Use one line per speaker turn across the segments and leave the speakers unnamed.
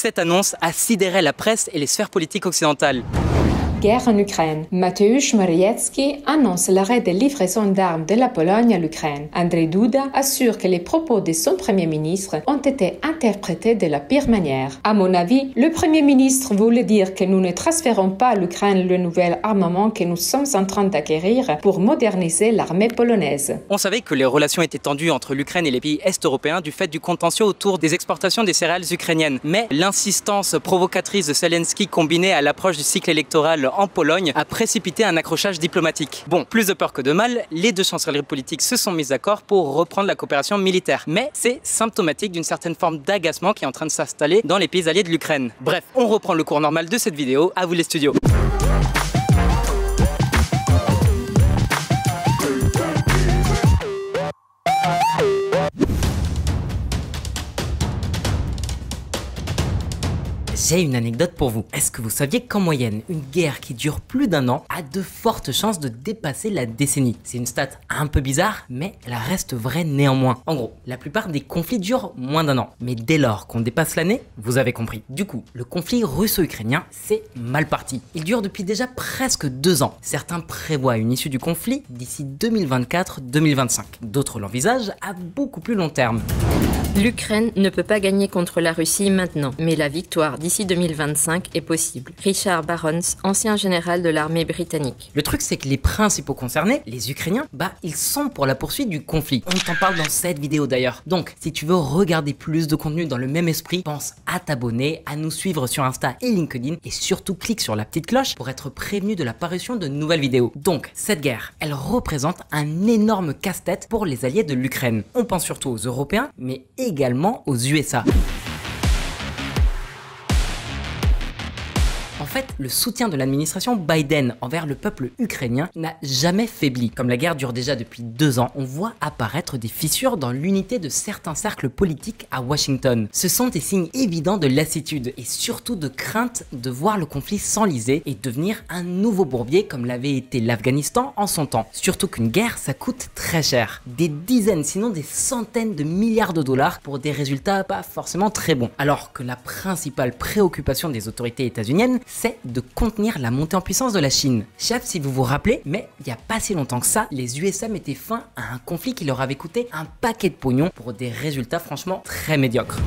cette annonce a sidéré la presse et les sphères politiques occidentales.
Guerre en Ukraine. Mateusz Morawiecki annonce l'arrêt des livraisons d'armes de la Pologne à l'Ukraine. Andrzej Duda assure que les propos de son Premier ministre ont été interprétés de la pire manière. À mon avis, le Premier ministre voulait dire que nous ne transférons pas à l'Ukraine le nouvel armement que nous sommes en train d'acquérir pour moderniser l'armée polonaise.
On savait que les relations étaient tendues entre l'Ukraine et les pays est-européens du fait du contentieux autour des exportations des céréales ukrainiennes. Mais l'insistance provocatrice de Zelensky combinée à l'approche du cycle électoral en Pologne a précipité un accrochage diplomatique. Bon, plus de peur que de mal, les deux chancelleries politiques se sont mises d'accord pour reprendre la coopération militaire. Mais c'est symptomatique d'une certaine forme d'agacement qui est en train de s'installer dans les pays alliés de l'Ukraine. Bref, on reprend le cours normal de cette vidéo. À vous les studios. J'ai une anecdote pour vous. Est-ce que vous saviez qu'en moyenne, une guerre qui dure plus d'un an a de fortes chances de dépasser la décennie? C'est une stat un peu bizarre, mais elle reste vraie néanmoins. En gros, la plupart des conflits durent moins d'un an. Mais dès lors qu'on dépasse l'année, vous avez compris. Du coup, le conflit russo-ukrainien, c'est mal parti. Il dure depuis déjà presque 2 ans. Certains prévoient une issue du conflit d'ici 2024-2025. D'autres l'envisagent à beaucoup plus long terme.
L'Ukraine ne peut pas gagner contre la Russie maintenant, mais la victoire d'ici 2025 est possible. Richard Barons, ancien général de l'armée britannique.
Le truc, c'est que les principaux concernés, les Ukrainiens, ils sont pour la poursuite du conflit. On t'en parle dans cette vidéo d'ailleurs. Donc, si tu veux regarder plus de contenu dans le même esprit, pense à t'abonner, à nous suivre sur Insta et LinkedIn, et surtout clique sur la petite cloche pour être prévenu de l'apparition de nouvelles vidéos. Donc, cette guerre, elle représente un énorme casse-tête pour les alliés de l'Ukraine. On pense surtout aux Européens, mais également aux USA. En fait, le soutien de l'administration Biden envers le peuple ukrainien n'a jamais faibli. Comme la guerre dure déjà depuis 2 ans, on voit apparaître des fissures dans l'unité de certains cercles politiques à Washington. Ce sont des signes évidents de lassitude et surtout de crainte de voir le conflit s'enliser et devenir un nouveau bourbier comme l'avait été l'Afghanistan en son temps. Surtout qu'une guerre, ça coûte très cher. Des dizaines, sinon des centaines de milliards de dollars pour des résultats pas forcément très bons. Alors que la principale préoccupation des autorités états-uniennes, c'est de contenir la montée en puissance de la Chine. Je sais pas si vous vous rappelez, mais il n'y a pas si longtemps que ça, les USA mettaient fin à un conflit qui leur avait coûté un paquet de pognon pour des résultats franchement très médiocres.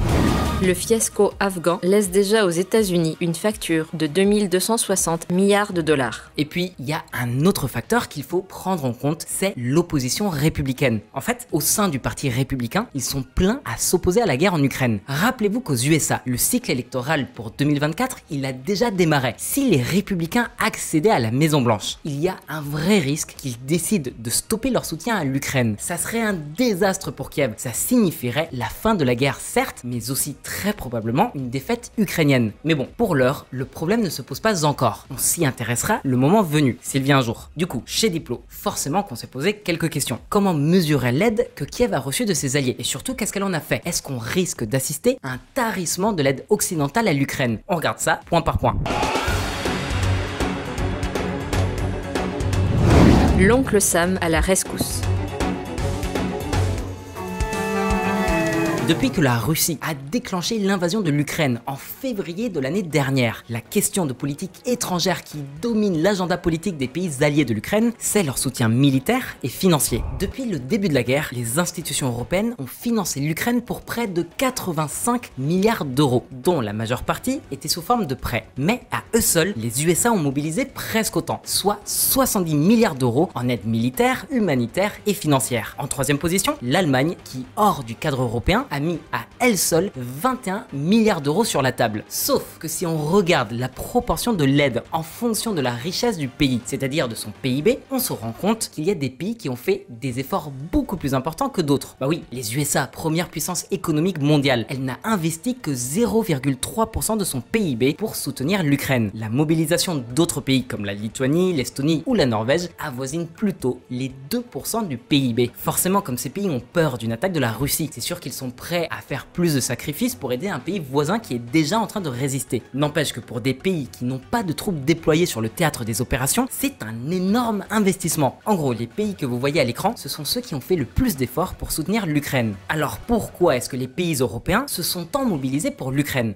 Le fiasco afghan laisse déjà aux États-Unis une facture de 2260 milliards de dollars.
Et puis, il y a un autre facteur qu'il faut prendre en compte, c'est l'opposition républicaine. En fait, au sein du parti républicain, ils sont pleins à s'opposer à la guerre en Ukraine. Rappelez-vous qu'aux USA, le cycle électoral pour 2024, il a déjà démarré. Si les républicains accédaient à la Maison-Blanche, il y a un vrai risque qu'ils décident de stopper leur soutien à l'Ukraine. Ça serait un désastre pour Kiev. Ça signifierait la fin de la guerre, certes, mais aussi très probablement une défaite ukrainienne. Mais bon, pour l'heure, le problème ne se pose pas encore. On s'y intéressera le moment venu, s'il vient un jour. Du coup, chez Diplo, forcément qu'on s'est posé quelques questions. Comment mesurer l'aide que Kiev a reçue de ses alliés? Et surtout, qu'est-ce qu'elle en a fait? Est-ce qu'on risque d'assister à un tarissement de l'aide occidentale à l'Ukraine? On regarde ça point par point.
L'oncle Sam à la rescousse.
Depuis que la Russie a déclenché l'invasion de l'Ukraine en février de l'année dernière, la question de politique étrangère qui domine l'agenda politique des pays alliés de l'Ukraine, c'est leur soutien militaire et financier. Depuis le début de la guerre, les institutions européennes ont financé l'Ukraine pour près de 85 milliards d'euros, dont la majeure partie était sous forme de prêts. Mais à eux seuls, les USA ont mobilisé presque autant, soit 70 milliards d'euros en aide militaire, humanitaire et financière. En troisième position, l'Allemagne, qui, hors du cadre européen, a mis à elle seule 21 milliards d'euros sur la table. Sauf que si on regarde la proportion de l'aide en fonction de la richesse du pays, c'est-à-dire de son PIB, on se rend compte qu'il y a des pays qui ont fait des efforts beaucoup plus importants que d'autres. Bah oui, les USA, première puissance économique mondiale, elle n'a investi que 0,3% de son PIB pour soutenir l'Ukraine. La mobilisation d'autres pays comme la Lituanie, l'Estonie ou la Norvège avoisine plutôt les 2% du PIB. Forcément, comme ces pays ont peur d'une attaque de la Russie, c'est sûr qu'ils sont prêts à faire plus de sacrifices pour aider un pays voisin qui est déjà en train de résister. N'empêche que pour des pays qui n'ont pas de troupes déployées sur le théâtre des opérations, c'est un énorme investissement. En gros, les pays que vous voyez à l'écran, ce sont ceux qui ont fait le plus d'efforts pour soutenir l'Ukraine. Alors pourquoi est-ce que les pays européens se sont tant mobilisés pour l'Ukraine ?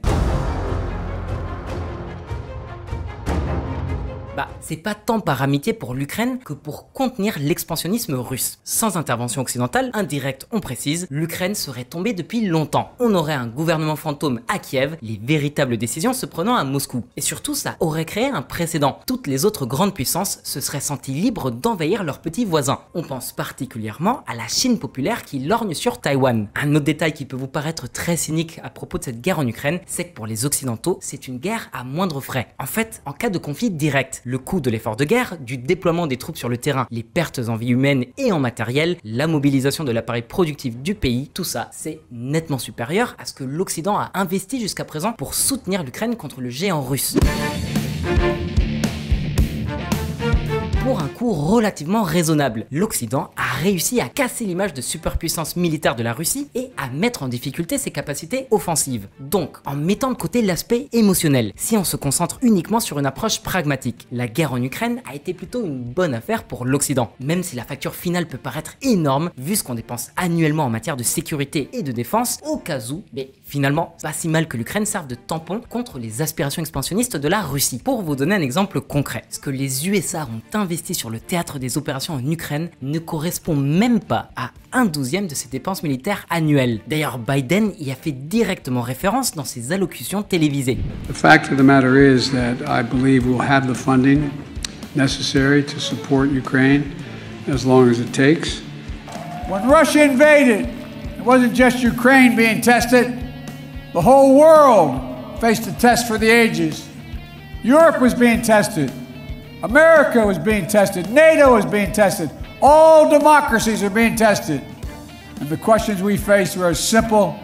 Bah, c'est pas tant par amitié pour l'Ukraine que pour contenir l'expansionnisme russe. Sans intervention occidentale, indirecte on précise, l'Ukraine serait tombée depuis longtemps. On aurait un gouvernement fantôme à Kiev, les véritables décisions se prenant à Moscou. Et surtout, ça aurait créé un précédent. Toutes les autres grandes puissances se seraient senties libres d'envahir leurs petits voisins. On pense particulièrement à la Chine populaire qui lorgne sur Taïwan. Un autre détail qui peut vous paraître très cynique à propos de cette guerre en Ukraine, c'est que pour les Occidentaux, c'est une guerre à moindre frais. En fait, en cas de conflit direct, le coût de l'effort de guerre, du déploiement des troupes sur le terrain, les pertes en vie humaine et en matériel, la mobilisation de l'appareil productif du pays, tout ça, c'est nettement supérieur à ce que l'Occident a investi jusqu'à présent pour soutenir l'Ukraine contre le géant russe. Pour un coût relativement raisonnable, l'Occident a réussi à casser l'image de superpuissance militaire de la Russie et à mettre en difficulté ses capacités offensives. Donc, en mettant de côté l'aspect émotionnel, si on se concentre uniquement sur une approche pragmatique, la guerre en Ukraine a été plutôt une bonne affaire pour l'Occident, même si la facture finale peut paraître énorme vu ce qu'on dépense annuellement en matière de sécurité et de défense, au cas où, mais finalement, c'est pas si mal que l'Ukraine serve de tampon contre les aspirations expansionnistes de la Russie. Pour vous donner un exemple concret, ce que les USA ont investi sur le théâtre des opérations en Ukraine ne correspond même pas à 1/12 de ses dépenses militaires annuelles. D'ailleurs, Biden y a fait directement référence dans ses allocutions télévisées.
The fact of the matter is that I believe we'll have the funding necessary to support Ukraine as long as it takes.
When Russia invaded, it wasn't just Ukraine being tested. The whole world faced a test for the ages. Europe was being tested. America was being tested. NATO was being tested. All democracies are being tested. And the questions we faced were as simple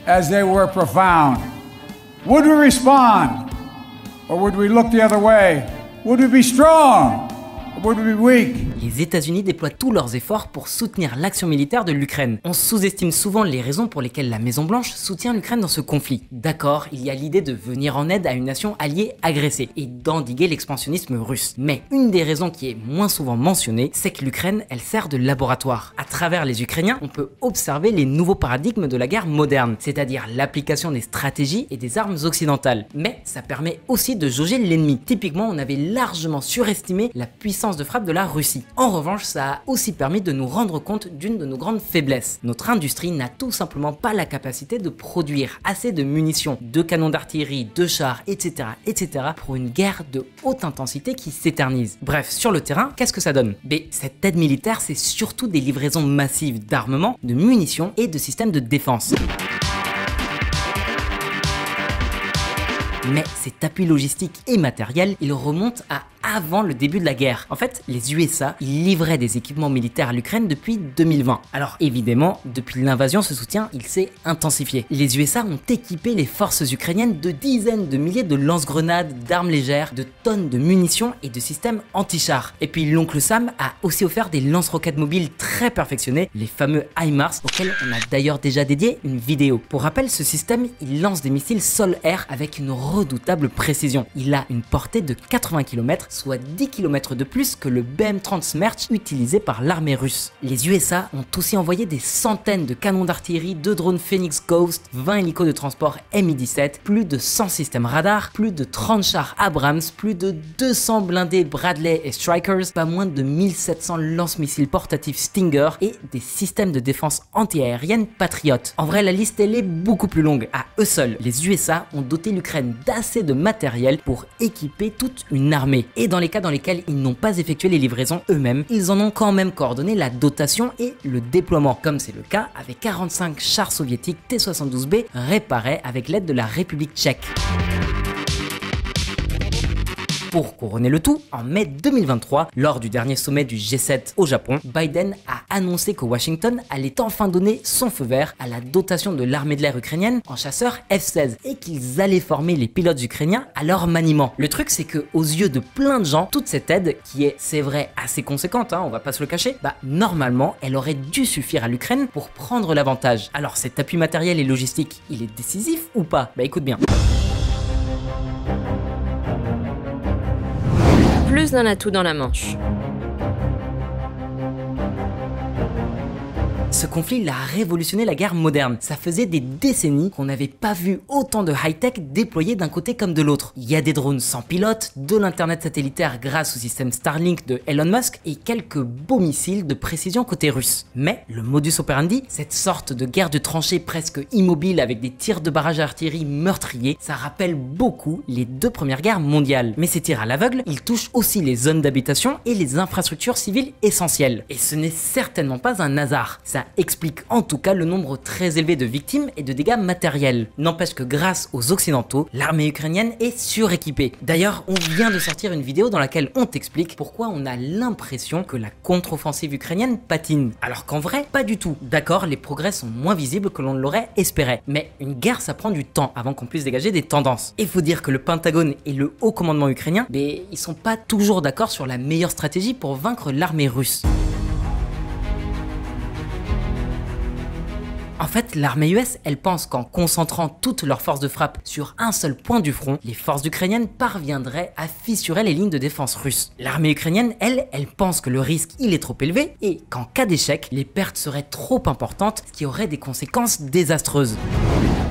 as they were profound. Would we respond? Or would we look the other way? Would we be strong? Or would we be weak?
Les États-Unis déploient tous leurs efforts pour soutenir l'action militaire de l'Ukraine. On sous-estime souvent les raisons pour lesquelles la Maison-Blanche soutient l'Ukraine dans ce conflit. D'accord, il y a l'idée de venir en aide à une nation alliée agressée et d'endiguer l'expansionnisme russe. Mais une des raisons qui est moins souvent mentionnée, c'est que l'Ukraine, elle sert de laboratoire. À travers les Ukrainiens, on peut observer les nouveaux paradigmes de la guerre moderne, c'est-à-dire l'application des stratégies et des armes occidentales. Mais ça permet aussi de jauger l'ennemi. Typiquement, on avait largement surestimé la puissance de frappe de la Russie. En revanche, ça a aussi permis de nous rendre compte d'une de nos grandes faiblesses. Notre industrie n'a tout simplement pas la capacité de produire assez de munitions, de canons d'artillerie, de chars, etc., etc. pour une guerre de haute intensité qui s'éternise. Bref, sur le terrain, qu'est-ce que ça donne? Cette aide militaire, c'est surtout des livraisons massives d'armement, de munitions et de systèmes de défense. Mais cet appui logistique et matériel, il remonte à avant le début de la guerre. En fait, les USA, ils livraient des équipements militaires à l'Ukraine depuis 2020. Alors évidemment, depuis l'invasion, ce soutien, il s'est intensifié. Les USA ont équipé les forces ukrainiennes de dizaines de milliers de lance-grenades, d'armes légères, de tonnes de munitions et de systèmes anti-chars. Et puis l'oncle Sam a aussi offert des lance-roquettes mobiles très perfectionnés, les fameux HIMARS, auxquels on a d'ailleurs déjà dédié une vidéo. Pour rappel, ce système, il lance des missiles sol-air avec une redoutable précision. Il a une portée de 80 km, soit 10 km de plus que le BM-30 Smerch utilisé par l'armée russe. Les USA ont aussi envoyé des centaines de canons d'artillerie, de drones Phoenix Ghost, 20 hélicos de transport Mi-17, plus de 100 systèmes radars, plus de 30 chars Abrams, plus de 200 blindés Bradley et Strykers, pas moins de 1700 lance-missiles portatifs Stinger et des systèmes de défense anti-aérienne Patriot. En vrai, la liste elle est beaucoup plus longue. À eux seuls, les USA ont doté l'Ukraine d'assez de matériel pour équiper toute une armée. Et dans les cas dans lesquels ils n'ont pas effectué les livraisons eux-mêmes, ils en ont quand même coordonné la dotation et le déploiement, comme c'est le cas avec 45 chars soviétiques T-72B réparés avec l'aide de la République tchèque. Pour couronner le tout, en mai 2023, lors du dernier sommet du G7 au Japon, Biden a annoncé que Washington allait enfin donner son feu vert à la dotation de l'armée de l'air ukrainienne en chasseurs F-16 et qu'ils allaient former les pilotes ukrainiens à leur maniement. Le truc, c'est que aux yeux de plein de gens, toute cette aide, qui est, c'est vrai, assez conséquente, on va pas se le cacher, normalement, elle aurait dû suffire à l'Ukraine pour prendre l'avantage. Alors cet appui matériel et logistique, il est décisif ou pas? Écoute bien.
Plus d'un atout dans la manche.
Ce conflit il a révolutionné la guerre moderne. Ça faisait des décennies qu'on n'avait pas vu autant de high-tech déployés d'un côté comme de l'autre. Il y a des drones sans pilote, de l'internet satellitaire grâce au système Starlink de Elon Musk et quelques beaux missiles de précision côté russe. Mais le modus operandi, cette sorte de guerre de tranchées presque immobile avec des tirs de barrage d'artillerie meurtriers, ça rappelle beaucoup les deux premières guerres mondiales. Mais ces tirs à l'aveugle, ils touchent aussi les zones d'habitation et les infrastructures civiles essentielles. Et ce n'est certainement pas un hasard. Ça explique en tout cas le nombre très élevé de victimes et de dégâts matériels. N'empêche que grâce aux Occidentaux, l'armée ukrainienne est suréquipée. D'ailleurs, on vient de sortir une vidéo dans laquelle on t'explique pourquoi on a l'impression que la contre-offensive ukrainienne patine. Alors qu'en vrai, pas du tout. D'accord, les progrès sont moins visibles que l'on l'aurait espéré. Mais une guerre, ça prend du temps avant qu'on puisse dégager des tendances. Et faut dire que le Pentagone et le haut commandement ukrainien, ils sont pas toujours d'accord sur la meilleure stratégie pour vaincre l'armée russe. En fait, l'armée US, elle pense qu'en concentrant toutes leurs forces de frappe sur un seul point du front, les forces ukrainiennes parviendraient à fissurer les lignes de défense russes. L'armée ukrainienne, elle pense que le risque il est trop élevé et qu'en cas d'échec, les pertes seraient trop importantes, ce qui aurait des conséquences désastreuses.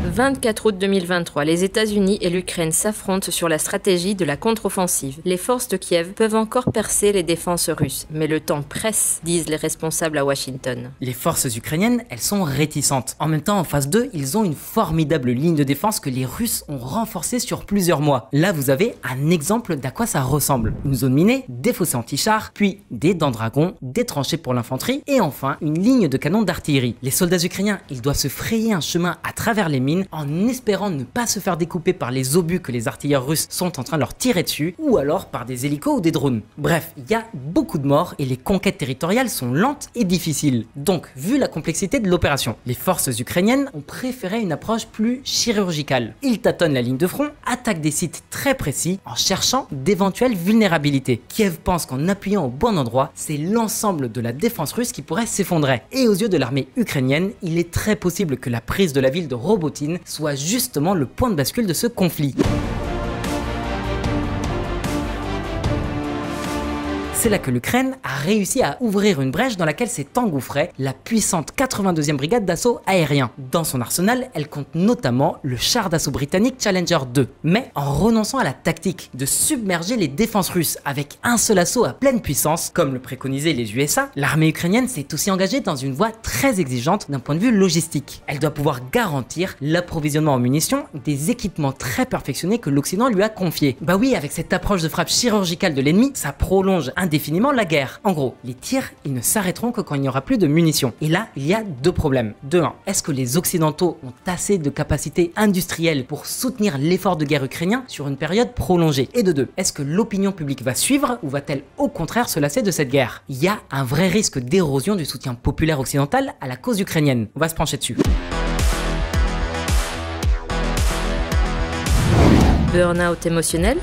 24 août 2023, les États-Unis et l'Ukraine s'affrontent sur la stratégie de la contre-offensive. Les forces de Kiev peuvent encore percer les défenses russes, mais le temps presse, disent les responsables à Washington.
Les forces ukrainiennes, elles sont réticentes. En même temps, en phase 2, ils ont une formidable ligne de défense que les Russes ont renforcée sur plusieurs mois. Là, vous avez un exemple d'à quoi ça ressemble. Une zone minée, des fossés anti-chars, puis des dents dragons, des tranchées pour l'infanterie, et enfin, une ligne de canons d'artillerie. Les soldats ukrainiens, ils doivent se frayer un chemin à travers les mines en espérant ne pas se faire découper par les obus que les artilleurs russes sont en train de leur tirer dessus, ou alors par des hélicos ou des drones. Bref, il y a beaucoup de morts et les conquêtes territoriales sont lentes et difficiles. Donc, vu la complexité de l'opération, les forces ukrainiennes ont préféré une approche plus chirurgicale. Ils tâtonnent la ligne de front, attaquent des sites très précis en cherchant d'éventuelles vulnérabilités. Kiev pense qu'en appuyant au bon endroit, c'est l'ensemble de la défense russe qui pourrait s'effondrer. Et aux yeux de l'armée ukrainienne, il est très possible que la prise de la ville de Robotyne soit justement le point de bascule de ce conflit. C'est là que l'Ukraine a réussi à ouvrir une brèche dans laquelle s'est engouffrée la puissante 82e brigade d'assaut aérien. Dans son arsenal, elle compte notamment le char d'assaut britannique Challenger 2. Mais en renonçant à la tactique de submerger les défenses russes avec un seul assaut à pleine puissance, comme le préconisaient les USA, l'armée ukrainienne s'est aussi engagée dans une voie très exigeante d'un point de vue logistique. Elle doit pouvoir garantir l'approvisionnement en munitions des équipements très perfectionnés que l'Occident lui a confiés. Bah oui, avec cette approche de frappe chirurgicale de l'ennemi, ça prolonge indéfiniment la guerre. En gros, les tirs, ils ne s'arrêteront que quand il n'y aura plus de munitions. Et là, il y a deux problèmes. De un, est-ce que les Occidentaux ont assez de capacités industrielles pour soutenir l'effort de guerre ukrainien sur une période prolongée? Et de deux, est-ce que l'opinion publique va suivre ou va-t-elle au contraire se lasser de cette guerre? Il y a un vrai risque d'érosion du soutien populaire occidental à la cause ukrainienne. On va se pencher dessus.
Burn-out émotionnel?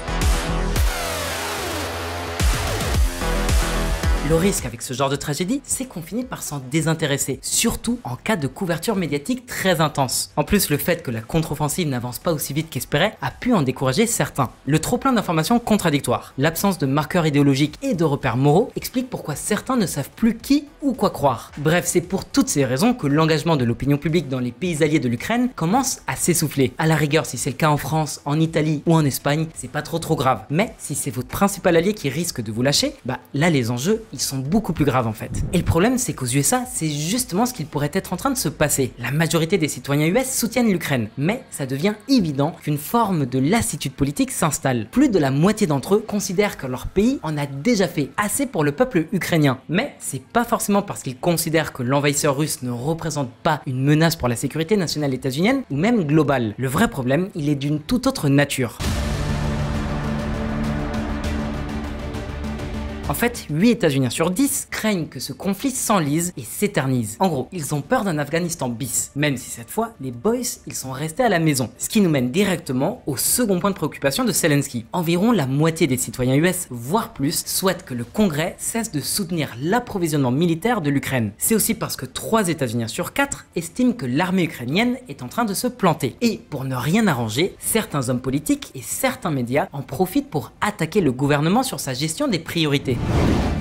Le risque avec ce genre de tragédie, c'est qu'on finit par s'en désintéresser, surtout en cas de couverture médiatique très intense. En plus, le fait que la contre-offensive n'avance pas aussi vite qu'espéré a pu en décourager certains. Le trop-plein d'informations contradictoires, l'absence de marqueurs idéologiques et de repères moraux explique pourquoi certains ne savent plus qui ou quoi croire. Bref, c'est pour toutes ces raisons que l'engagement de l'opinion publique dans les pays alliés de l'Ukraine commence à s'essouffler. À la rigueur, si c'est le cas en France, en Italie ou en Espagne, c'est pas trop grave. Mais si c'est votre principal allié qui risque de vous lâcher, là les enjeux, ils sont beaucoup plus graves en fait. Et le problème, c'est qu'aux USA, c'est justement ce qu'il pourrait être en train de se passer. La majorité des citoyens US soutiennent l'Ukraine, mais ça devient évident qu'une forme de lassitude politique s'installe. Plus de la moitié d'entre eux considèrent que leur pays en a déjà fait assez pour le peuple ukrainien. Mais c'est pas forcément parce qu'ils considèrent que l'envahisseur russe ne représente pas une menace pour la sécurité nationale états-unienne ou même globale. Le vrai problème, il est d'une toute autre nature. En fait, 8 États-Uniens sur 10 craignent que ce conflit s'enlise et s'éternise. En gros, ils ont peur d'un Afghanistan bis, même si cette fois, les boys, ils sont restés à la maison. Ce qui nous mène directement au second point de préoccupation de Zelensky. Environ la moitié des citoyens US, voire plus, souhaitent que le Congrès cesse de soutenir l'approvisionnement militaire de l'Ukraine. C'est aussi parce que 3 États-Uniens sur 4 estiment que l'armée ukrainienne est en train de se planter. Et pour ne rien arranger, certains hommes politiques et certains médias en profitent pour attaquer le gouvernement sur sa gestion des priorités.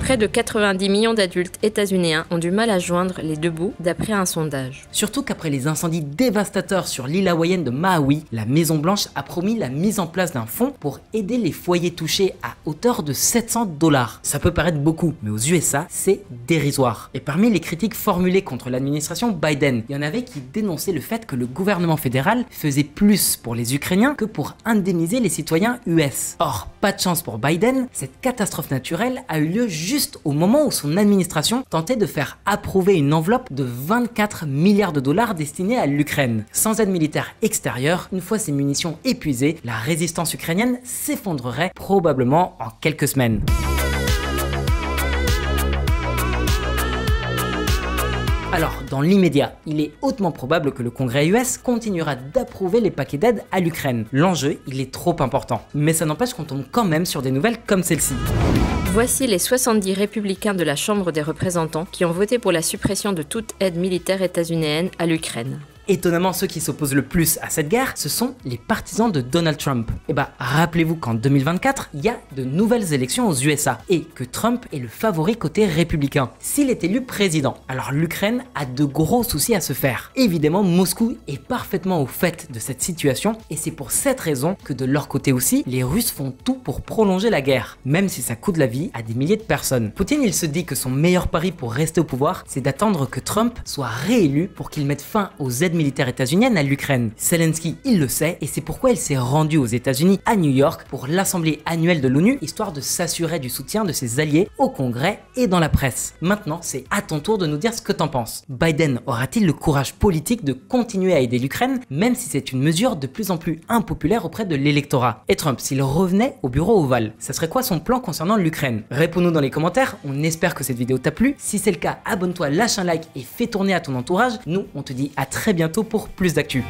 Près de 90 millions d'adultes états-unéens ont du mal à joindre les deux bouts d'après un sondage.
Surtout qu'après les incendies dévastateurs sur l'île hawaïenne de Maui, la Maison-Blanche a promis la mise en place d'un fonds pour aider les foyers touchés à hauteur de 700 $. Ça peut paraître beaucoup, mais aux USA, c'est dérisoire. Et parmi les critiques formulées contre l'administration Biden, il y en avait qui dénonçaient le fait que le gouvernement fédéral faisait plus pour les Ukrainiens que pour indemniser les citoyens US. Or, pas de chance pour Biden, cette catastrophe naturelle a eu lieu juste au moment où son administration tentait de faire approuver une enveloppe de 24 milliards de dollars destinée à l'Ukraine. Sans aide militaire extérieure, une fois ses munitions épuisées, la résistance ukrainienne s'effondrerait probablement en quelques semaines. Alors, dans l'immédiat, il est hautement probable que le Congrès US continuera d'approuver les paquets d'aide à l'Ukraine. L'enjeu, il est trop important. Mais ça n'empêche qu'on tombe quand même sur des nouvelles comme celle-ci.
Voici les 70 républicains de la Chambre des représentants qui ont voté pour la suppression de toute aide militaire états-unéenne à l'Ukraine.
Étonnamment, ceux qui s'opposent le plus à cette guerre, ce sont les partisans de Donald Trump. Et bah, rappelez-vous qu'en 2024, il y a de nouvelles élections aux USA et que Trump est le favori côté républicain. S'il est élu président, alors l'Ukraine a de gros soucis à se faire. Évidemment, Moscou est parfaitement au fait de cette situation et c'est pour cette raison que de leur côté aussi, les Russes font tout pour prolonger la guerre, même si ça coûte la vie à des milliers de personnes. Poutine, il se dit que son meilleur pari pour rester au pouvoir, c'est d'attendre que Trump soit réélu pour qu'il mette fin aux aides militaire états-unienne à l'Ukraine. Zelensky, il le sait et c'est pourquoi il s'est rendu aux États-Unis à New York pour l'assemblée annuelle de l'ONU, histoire de s'assurer du soutien de ses alliés au Congrès et dans la presse. Maintenant, c'est à ton tour de nous dire ce que t'en penses. Biden aura-t-il le courage politique de continuer à aider l'Ukraine, même si c'est une mesure de plus en plus impopulaire auprès de l'électorat? Et Trump, s'il revenait au bureau ovale, ça serait quoi son plan concernant l'Ukraine? Réponds-nous dans les commentaires, on espère que cette vidéo t'a plu. Si c'est le cas, abonne-toi, lâche un like et fais tourner à ton entourage. Nous, on te dit à très bientôt pour plus d'actu.